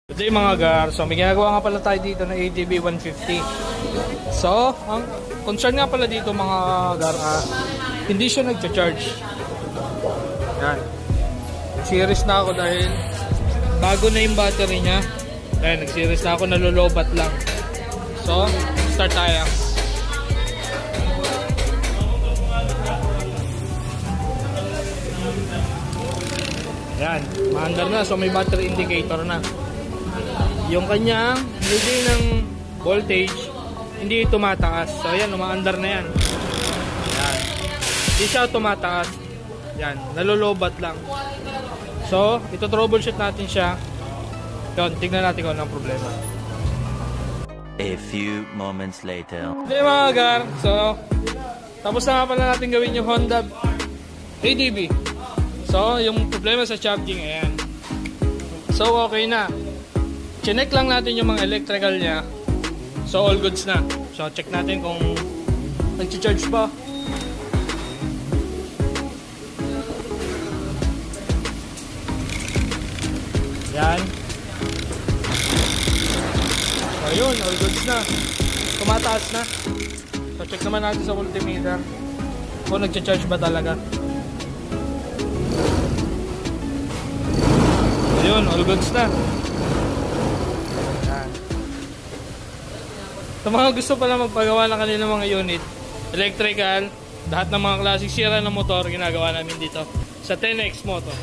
Good day mga gar. So may ginagawa nga pala tayo dito na ATV 150. So, ang concern nga pala dito mga gar, hindi siya nagcha-charge. Yan. Series na ako dahil bago na yung battery niya. Dahil nag-series na ako, nalulobat lang. So, start tayo. Yan, maandar na. So may battery indicator na. Yung kanyang reading ng voltage hindi tumataas. So yan, umaandar na yan. Yan. Hindi siya tumataas. Yan, nalolobat lang. So, ito troubleshoot natin siya. Yun, tignan natin kung anong problema. A few moments later. Okay mga gar, so tapos na nga pala natin gawin yung Honda ADB. So, yung problema sa charging, ayan. So, okay na. Chinek lang natin yung mga electrical niya. So, all goods na. So, check natin kung nag-charge pa. Yan. So, yun. All goods na. Tumataas na. So, check naman natin sa multimeter kung nag-charge ba talaga. Ayun, all goods na. Yan. Sa mga gusto pala magpagawa ng kanilang mga unit, electrical, lahat ng mga klaseng sira ng motor, ginagawa namin dito sa 10X Moto.